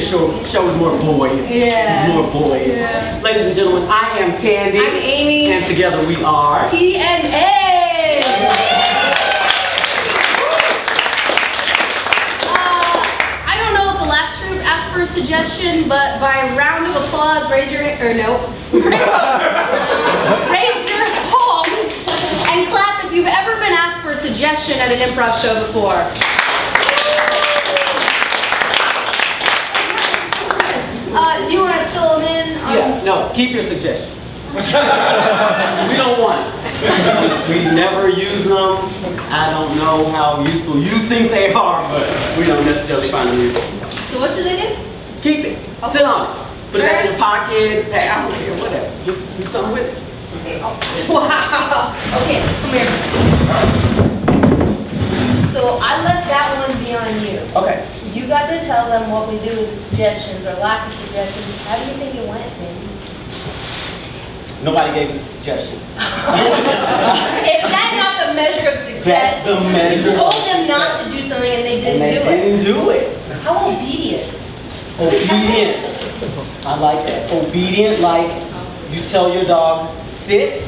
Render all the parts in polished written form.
show was more boys. Yeah. More boys. Yeah. Ladies and gentlemen, I am Tandy. I'm Amy. And together we are TNA. I don't know if the last troupe asked for a suggestion, but by a round of applause, raise your raise your palms and clap if you've ever been asked for a suggestion at an improv show before. Do you want to fill them in? Yeah, no, keep your suggestion. We don't want it. We never use them. I don't know how useful you think they are, but we don't necessarily find them useful. So what should they do? Keep it. Okay. Sit on it. Put it in your pocket. Hey, I don't care, whatever. Just do something with it. Oh. Wow. Okay, come here. So I let that one be on you. Okay. You got to tell them what we do with the suggestions or lack of suggestions. How do you think it went, baby? Nobody gave us a suggestion. Is that not the measure of success? That's the measure. You told them not to do something and they didn't do it. They didn't do it. How obedient? Obedient. I like that. Obedient, like you tell your dog, sit,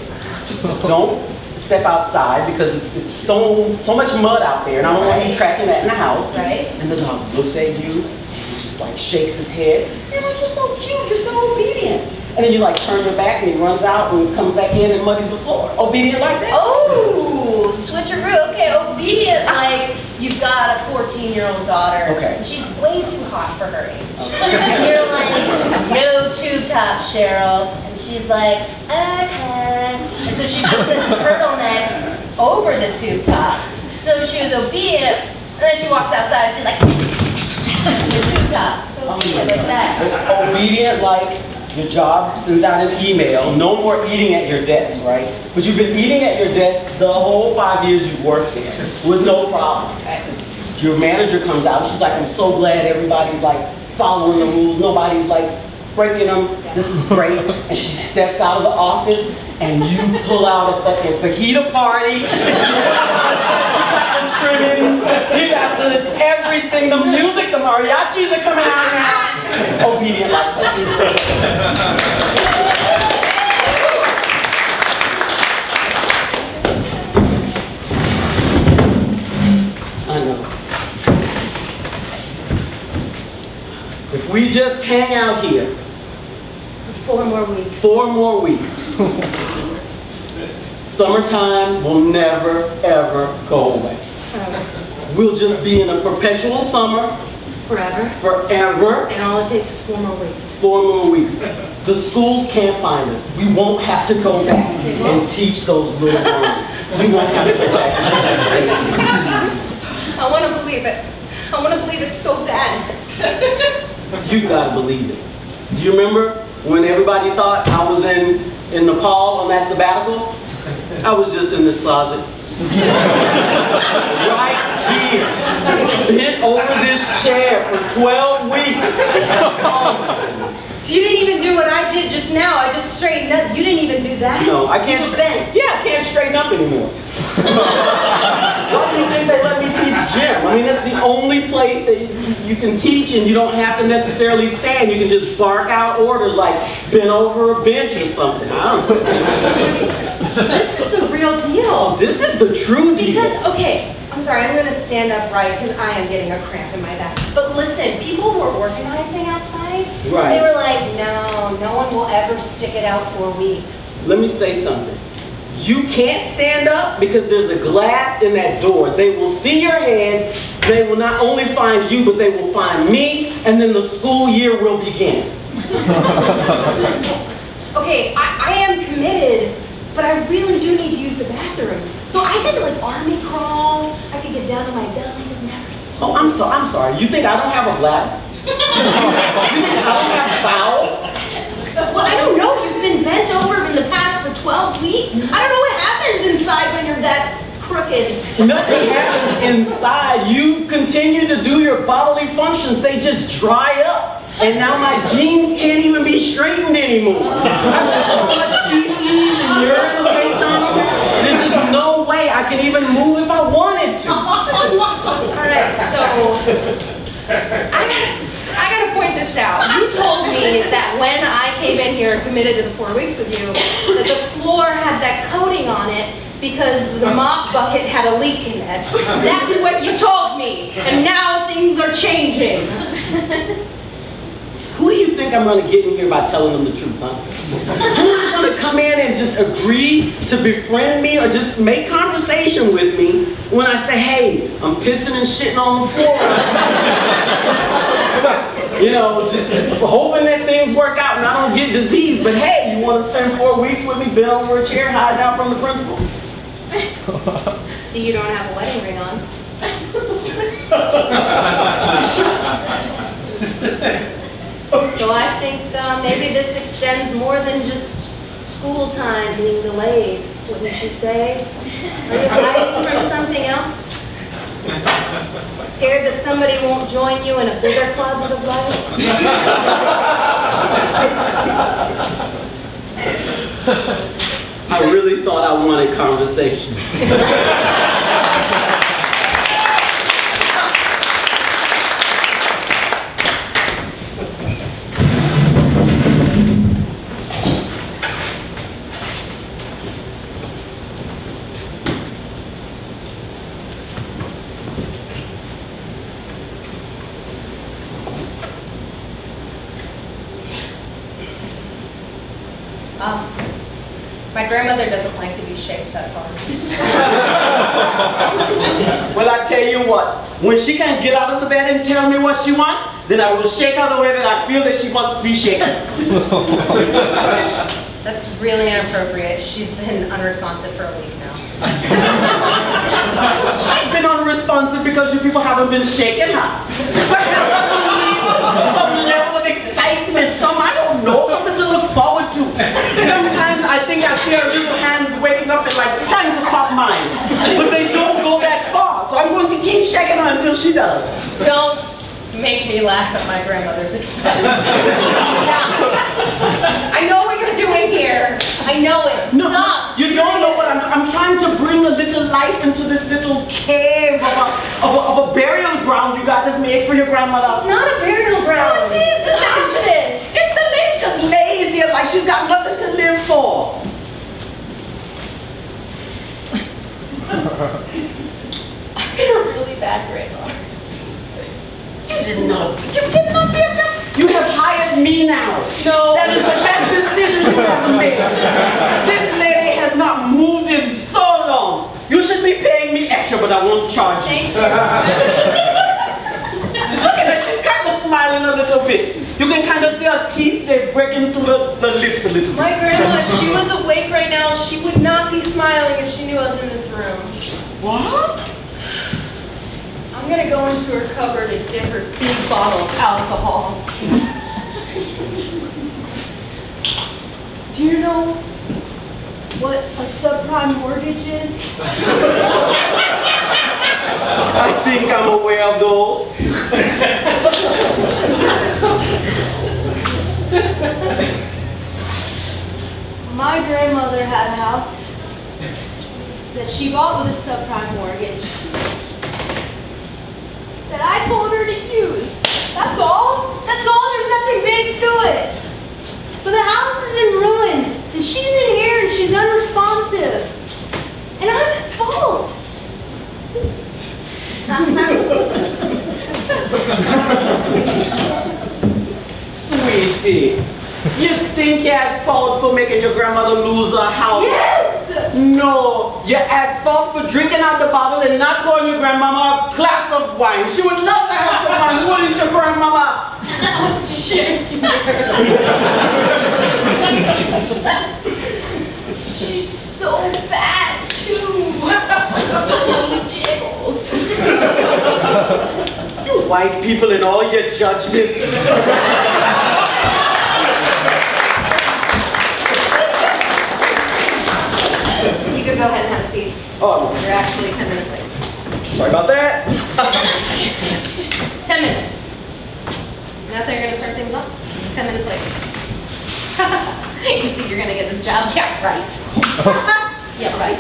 don't step outside because it's so much mud out there and I don't want you tracking that in the house. Right. And the dog looks at you and he just like shakes his head. You're like, you're so cute, you're so obedient. And then you like turn your back and he runs out and comes back in and muddies the floor. Obedient like that. Oh, switcheroo. Okay, obedient like you've got a 14-year-old daughter. Okay. And she's way too hot for her age. Okay. And you're like, no tube top, Cheryl. And she's like, okay. And so she puts a turtleneck over the tube top. So she was obedient, and then she walks outside and she's like, the tube top. So obedient like that. Obedient like your job sends out an email, no more eating at your desk, right? But you've been eating at your desk the whole 5 years you've worked there with no problem. Your manager comes out, she's like, I'm so glad everybody's like following the rules, nobody's like breaking them, this is great. And she steps out of the office and you pull out a fucking fajita party. You got the trimmings, you got the everything, the music, the mariachis are coming out now. Obedient like that. I know. If we just hang out here. 4 more weeks. 4 more weeks. Summertime will never, ever go away. Forever. We'll just be in a perpetual summer. Forever. Forever. And all it takes is 4 more weeks. 4 more weeks. The schools can't find us. We won't have to go back and teach those little ones. We won't have to go back and just say it. I want to believe it. I want to believe it so bad. You gotta believe it. Do you remember when everybody thought I was in Nepal on that sabbatical? I was just in this closet. Right here. Bent over this chair for 12 weeks. So you didn't even do what I did just now. I just straightened up. You didn't even do that? No, I can't. Yeah, I can't straighten up anymore. Why do you think they let me teach gym? I mean, that's the only place that you can teach and you don't have to necessarily stand. You can just bark out orders like bend over a bench or something. I don't know. This is the real deal. Oh, this is the true deal. Because, okay, I'm sorry, I'm going to stand up right because I am getting a cramp in my back. But listen, people were organizing outside. Right. They were like, no one will ever stick it out 4 weeks. Let me say something. You can't stand up because there's a glass in that door. They will see your head. They will not only find you, but they will find me, and then the school year will begin. Okay, I am committed, but I really do need to use the bathroom. So I could like army crawl. I could get down to my belly and never see. Oh, I'm sorry. You think I don't have a bladder? You think I don't have bowels? Well, I don't know. You've been bent over in the past for 12 weeks. I don't know what happens inside when you're that crooked. Nothing happens inside. You continue to do your bodily functions. They just dry up. And now my jeans can't even be straightened anymore. I've got so much feces and urine caked on them. There's just no way I can even move if I wanted to. All right, so I gotta point this out. You told me that when I came in here and committed to the 4 weeks with you, that the floor had that coating on it because the mop bucket had a leak in it. That's what you told me, and now things are changing. Who do you think I'm going to get in here by telling them the truth, huh? Who is going to come in and just agree to befriend me or just make conversation with me when I say, hey, I'm pissing and shitting on the floor? You know, just hoping that things work out and I don't get disease. But hey, you want to spend 4 weeks with me, bent over a chair, hiding out from the principal? See, you don't have a wedding ring on. So I think maybe this extends more than just school time being delayed, wouldn't you say? Are you hiding from something else? Scared that somebody won't join you in a bigger closet of life? I really thought I wanted conversation. My grandmother doesn't like to be shaped that far. Well, I tell you what, when she can't get out of the bed and tell me what she wants, then I will shake her the way that I feel that she must be shaken. That's really inappropriate. She's been unresponsive for a week now. She's been unresponsive because you people haven't been shaking her. Some level of excitement, I don't know, something to look forward to. Sometimes I think I see her little hands waking up and like trying to pop mine. But they don't go that far, so I'm going to keep shaking her until she does. Don't make me laugh at my grandmother's expense. I know what you're doing here. I know it. No, Stop. you don't know what I'm trying to bring a little life into this little cave of a burial ground you guys have made for your grandmother. It's not a burial ground. What is this? What is this? If the lady just lays here like she's got nothing to live for. I've been a really bad grandma. You did not be a bad. You have hired me now. No. That is the best decision you have made. This lady has not moved in so long. You should be paying me extra, but I won't charge you. Thank you. Look at her, she's kind of smiling a little bit. You can kind of see her teeth, they're breaking through the lips a little bit. My grandma, if she was awake right now, she would not be smiling if she knew I was in this room. What? I'm gonna go into her cupboard and get her big bottle of alcohol. Do you know what a subprime mortgage is? I think I'm aware of those. My grandmother had a house that she bought with a subprime mortgage that I told her to use. That's all. That's all. There's nothing big to it. But the house is in ruins, and she's in here, and she's unresponsive. And I'm at fault. Sweetie, you think you're at fault for making your grandmother lose her house? Yes! No, you're at fault for drinking out the bottle and not pouring your grandmama a glass of wine. She would love to have some wine, wouldn't your grandmama? Oh, shit. She's so fat, too. Holy jiggles. You white people and all your judgments. You could go ahead and have a seat. Oh, You're actually 10 minutes late. sorry about that. 10 minutes. And that's how you're going to start things off? 10 minutes late. You think you're going to get this job? Yeah, right. Yeah, right.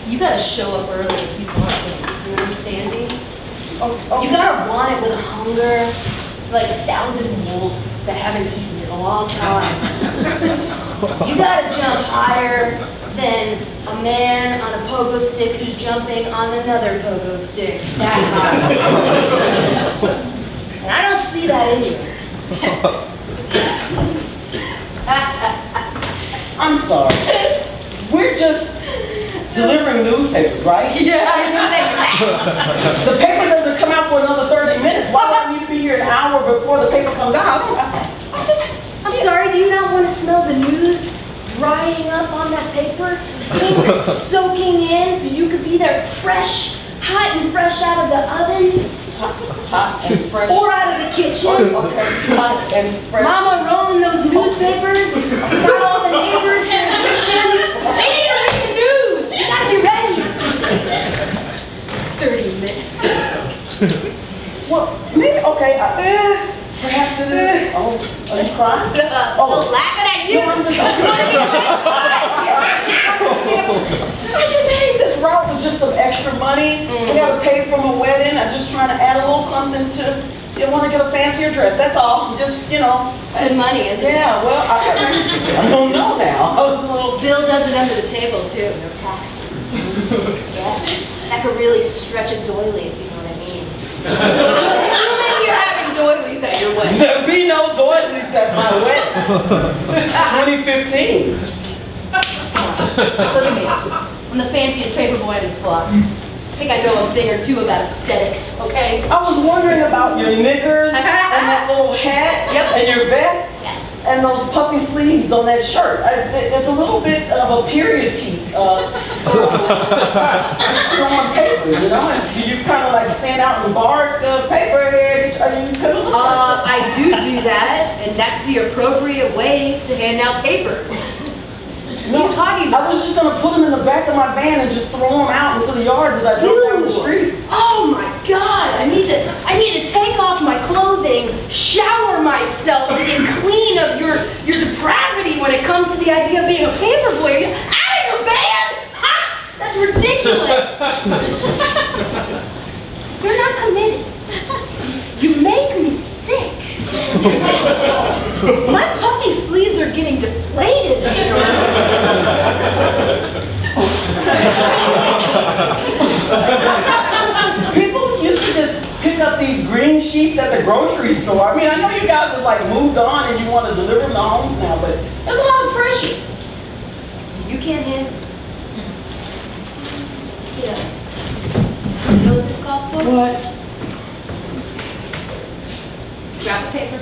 You got to show up early if you want things. You understand me? Oh. You got to want it with hunger. like 1,000 wolves that haven't eaten in a long time. You gotta jump higher than a man on a pogo stick who's jumping on another pogo stick. That high. And I don't see that anywhere. I'm sorry. We're just delivering newspapers, right? Yeah, I know that. The paper doesn't come out for another 30 minutes. Why do I need to be here an hour before the paper comes out? I'm sorry, do you not want to smell the news drying up on that paper? Ink soaking in so you could be there fresh, hot and fresh out of the oven? Hot and fresh. Or out of the kitchen? Okay, hot and fresh. Mama rolling those newspapers, got all the neighbors in the kitchen. They need to read the news. You gotta be ready. 30 minutes. Well, maybe, okay, perhaps it is. Oh, are you crying? Still laughing at you. No, I'm just This route was just some extra money. We gotta pay for my wedding. I'm just trying to add a little something to, you want to get a fancier dress, that's all. Just, you know. It's good money, isn't it? Yeah, well, I don't know now. I was a little... Bill does it under the table, too. No taxes. Yeah. That could really stretch a doily, if you know what I mean. Assuming you're having doilies at your wedding. There'll be no doilies at my wedding since 2015. Look at me. I'm the fanciest paperboy in this block. I think I know a thing or two about aesthetics, okay? I was wondering about your knickers and that little hat and your vest. Yes. And those puffy sleeves on that shirt. It's a little bit of a period piece on paper, you know? And you kind of like stand out in barred paper here. You could have I do that, and that's the appropriate way to hand out papers. What are you talking about? I was just going to put them in the back of my van and just throw them out into the yards as I drove down the street. Oh my God! I need to take off my clothing, shower myself to get clean of your depravity when it comes to the idea of being a paperboy. Are you out of your van? Ha! That's ridiculous. You're not committed. You make me sick. My puffy sleeves are getting deflated. People used to just pick up these green sheets at the grocery store. I mean, I know you guys have like moved on and you want to deliver them to homes now, but there's a lot of pressure. You can't handle it. Yeah. You know what this calls for? What? Grab a paper.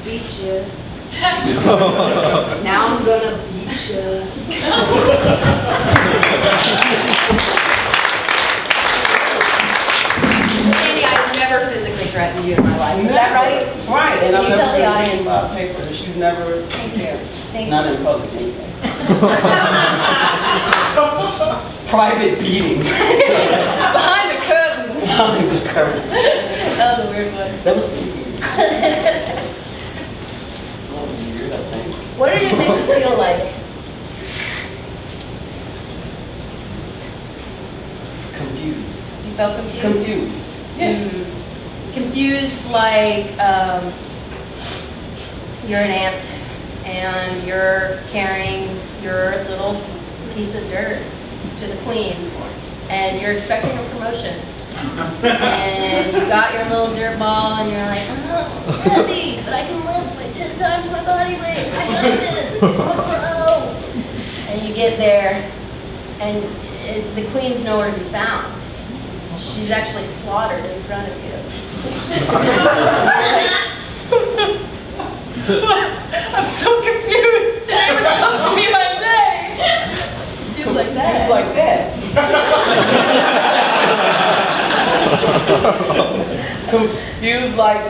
Beat you. Now I'm gonna beat you. Sandy, I've never physically threatened you in my life. Is that right? Right. And Can I've you tell never the been audience? about paper. She's never. Thank you. Thank Not in public anyway. Private beating. Behind the curtain. Behind the curtain. That was a weird one. That was weird. That was weird, I think. What did it make you feel like? Confused. You felt confused? Confused. Yeah. Confused like you're an ant and you're carrying your little piece of dirt to the queen and you're expecting a promotion. And you got your little dirt ball and you're like, oh, heavy, but I can lift like 10 times my body weight. I got this. I'm a pro. And you get there and the queen's nowhere to be found. She's actually slaughtered in front of you. I'm so confused. Today was supposed to be my day. Feels like that. Feels like that. Confused like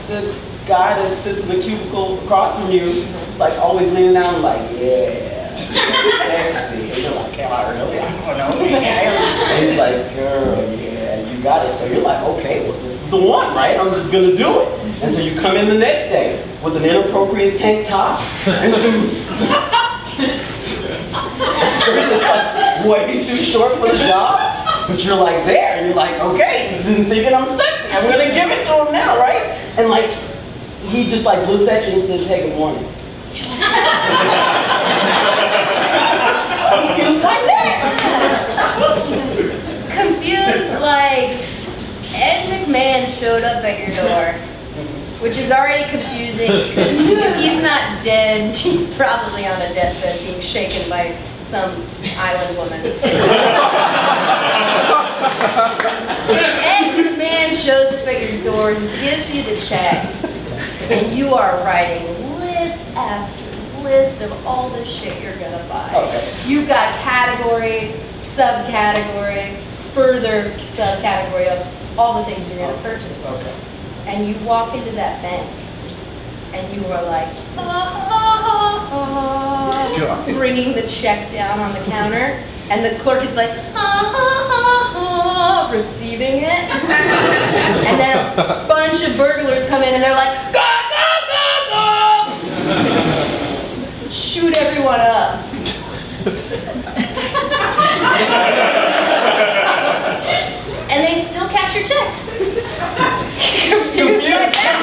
the guy that sits in the cubicle across from you, like always leaning down like, yeah, sexy. And you're like, am I really? I don't know. And he's like, girl, yeah, you got it. So you're like, okay, well, this is the one, right? I'm just gonna do it. And so you come in the next day with an inappropriate tank top and some a skirt that's like way too short for the job. But you're like there, and you're like, okay, he's been thinking I'm sexy. I'm gonna give it to him now, right? And like, he just like looks at you and says, hey, good morning. Confused like that. Confused like Ed McMahon showed up at your door, which is already confusing because if he's not dead, he's probably on a deathbed being shaken by some island woman. Ed McMahon shows up at your door, he gives you the check, and you are writing list after list of all the shit you're gonna buy. Okay. You've got category, subcategory, further subcategory of all the things you're gonna purchase. Okay. And you walk into that bank, and you are like, bringing the check down on the counter, and the clerk is like, receiving it. And then a bunch of burglars come in, and they're like, "Gah, gah, gah, gah!" Shoot everyone up. And they still cash your check. Confused like that?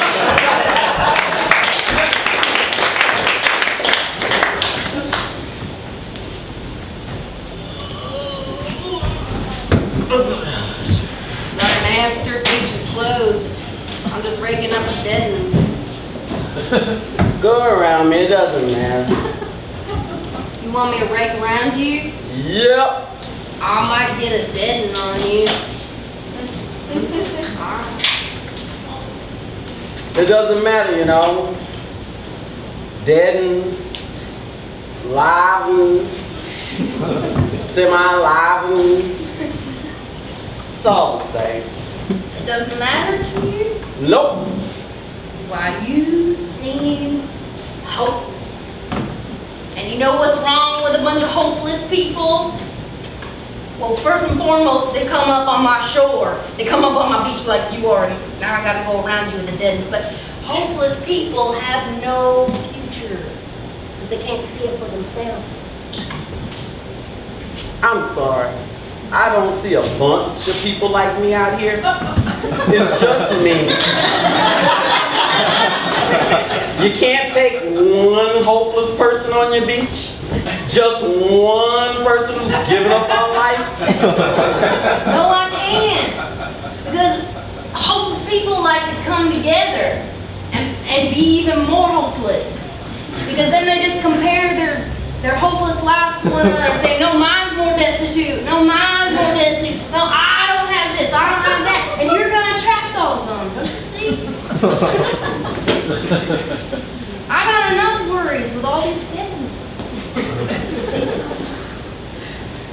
Sorry, ma'am, Stir Beach is closed. I'm just raking up the dead ones. Go around me, it doesn't matter. You want me to rake around you? Yep. I might get a dead one on you. Alright. It doesn't matter, you know. Dead ones, live ones, semi-live ones. It's all the same. It doesn't matter to you? Nope. Why, you seem hopeless. And you know what's wrong with a bunch of hopeless people? Well, first and foremost, they come up on my shore. They come up on my beach like you are, and now I gotta go around you with the dead ones. But hopeless people have no future, because they can't see it for themselves. I'm sorry. I don't see a bunch of people like me out here. It's just me. You can't take one hopeless person on your beach? Just one person who's given up on life? No, I can't. Because hopeless people like to come together and be even more hopeless. Because then they just compare their hopeless lives to one another and say, no, mine's more destitute. No, mine's more destitute. No, I don't have this. I don't have that. And you're going to attract all of them. Don't you see? I got enough worries with all these dead ones.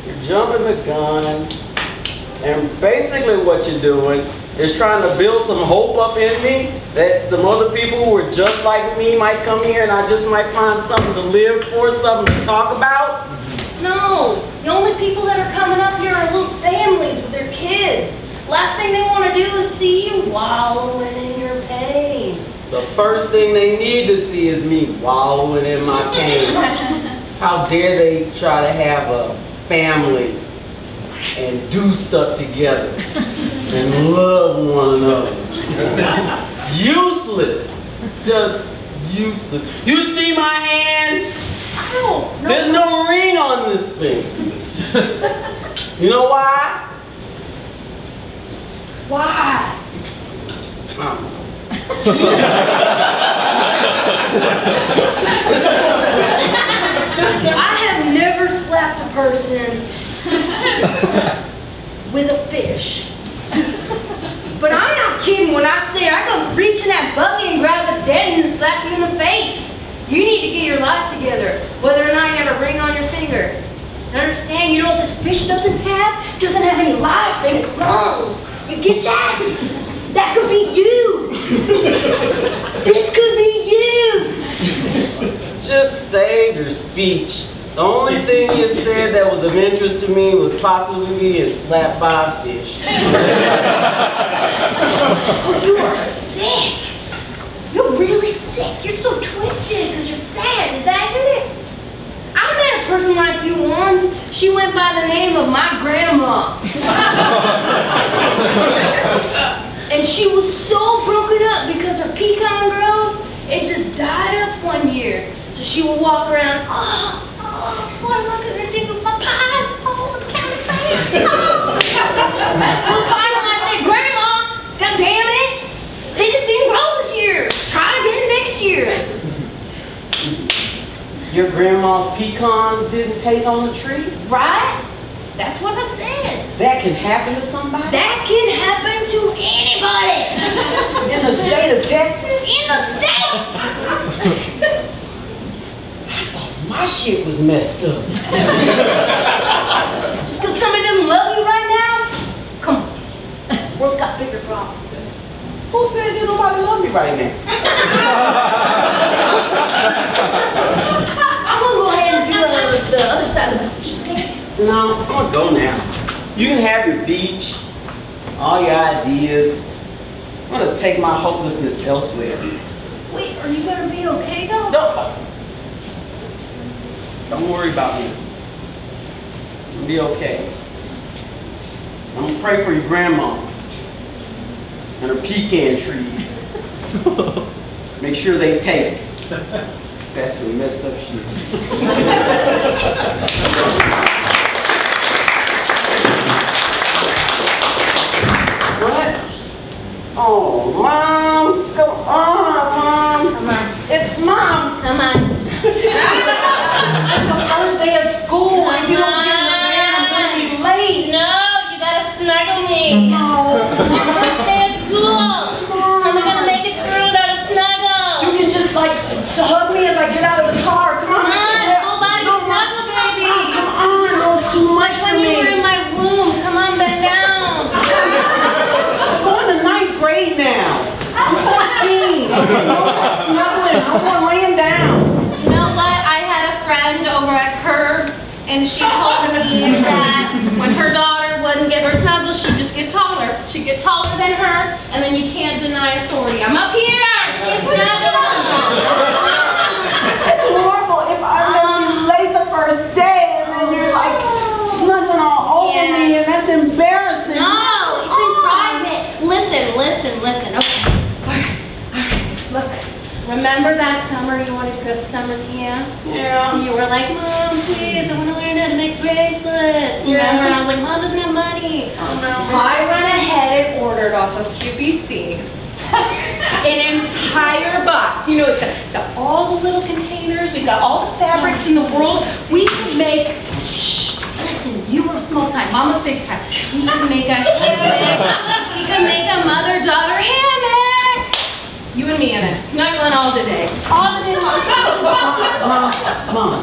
You're jumping the gun, and basically what you're doing is trying to build some hope up in me that some other people who are just like me might come here and I just might find something to live for, something to talk about. No, the only people that are coming up here are little families with their kids. Last thing they want to do is see you wallowing in your pain. The first thing they need to see is me wallowing in my pain. How dare they try to have a family and do stuff together and love one another. Useless. Just useless. You see my hand? I don't know. There's no ring on this thing. You know why? Why? I don't know. I have never slapped a person with a fish. But I'm not kidding when I say I go reach in that bucket and grab a dead and slap you in the face. You need to get your life together, whether or not you have a ring on your finger. You understand? You know what this fish doesn't have? It doesn't have any life in its lungs. You get that? That could be you. This could be you. Just save your speech. The only thing you said that was of interest to me was possibly being slapped by a fish. Oh, you are sick. You're really sick. You're so twisted because you're sad. Is that it? I met a person like you once. She went by the name of my grandma. And she was so broken up because her pecan grove, it just died up one year. So she would walk around, oh, what am I gonna do with my pies? Oh, the county fair. So finally I said, Grandma, God damn it, they just didn't grow this year. Try again next year. Your grandma's pecans didn't take on the tree? Right? That's what I said. That can happen to somebody? That can happen to anybody. In the state of Texas? In the state. I thought my shit was messed up. Just because somebody doesn't love you right now? Come on. World's got bigger problems. Who said that nobody love me right now? I'm going to go ahead and do the other side of the beach, okay? No, I'm gonna go now. You can have your beach, all your ideas. I'm gonna take my hopelessness elsewhere. Wait, are you gonna be okay though? Don't worry about me. I'll be okay. I'm gonna pray for your grandma and her pecan trees. Make sure they take. That's some messed up shit. What? Oh, Mom! Come on, Mom! Come on. It's Mom! Come on. It's the first day of school. If you don't get in the van, I'm gonna be late. No, you gotta snuggle me. No. It's your first day of school. How am I gonna make it through without a snuggle? You can just like hug me as I get out of the car. Come on. Come on, full body snuggle, baby. Come on, that was too much Like for when you were me. in my womb. Come on, bend down. I'm going to 9th grade now. I'm 14. No more snuggling. No more laying down. You know what? I had a friend over at Curves, and she told me that when her daughter wouldn't give her snuggles, she'd just get taller. She'd get taller than her, and then you can't deny authority. I'm up here! Give me a snuggle! It's horrible if I let you late the first day and then you're like snuggling all over me, and that's embarrassing. No, it's in private. Listen. Okay. All right. Look. Remember that summer you wanted to go to summer camp? Yeah. And you were like, Mom, please, I want to learn how to make bracelets. Remember? And I was like, Mom doesn't have money. I went ahead and ordered off of QVC an entire box. You know, it's got all the little containers. We've got all the fabrics in the world. We could make, shh, listen, you were small time. Mama's big time. We could make a hammock. We could make a mother-daughter hammock. You and me in it, snuggling all the day long. Mom,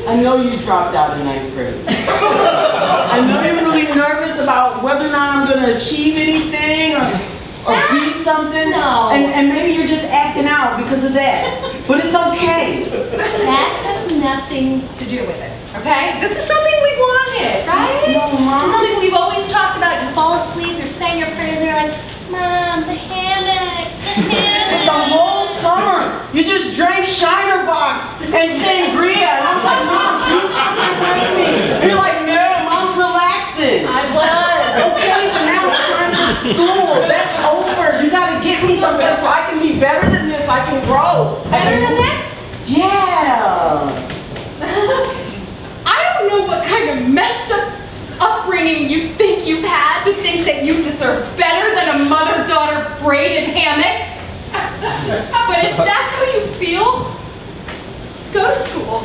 I know you dropped out in 9th grade. I know you're really nervous about whether or not I'm going to achieve anything or be something. No. And maybe you're just acting out because of that. But it's okay. That has nothing to do with it, okay? This is something we wanted, right? No, Mom. This is something we've always talked about. You fall asleep, you're saying your prayers, and you're like, Mom, the hammock, the hammock. The whole summer, you just drank Shiner Box and sangria. And I was like, Mom, do something with me. And you're like, no, Mom's relaxing. I was. Okay, but now it's time for school. That's over. You gotta get me something so I can be better than this. I can grow. Better than this? Yeah. I don't know what kind of messed up upbringing you think you've had to think that you deserve better than a mother-daughter braided hammock. But if that's how you feel, go to school.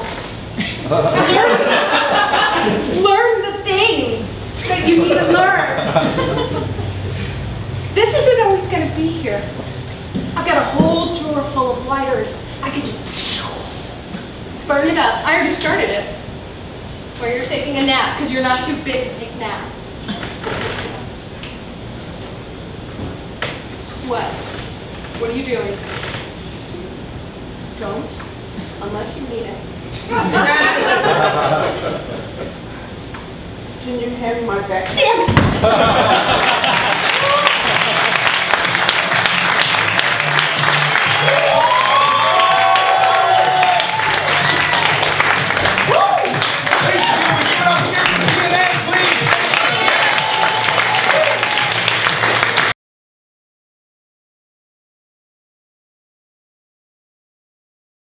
Learn the things that you need to learn. This isn't always going to be here. I've got a whole drawer full of lighters. I could just burn it up. I already started it. Or you're taking a nap because you're not too big to take naps. What? What are you doing? Don't, unless you need it. Can you hand me my back? Damn it!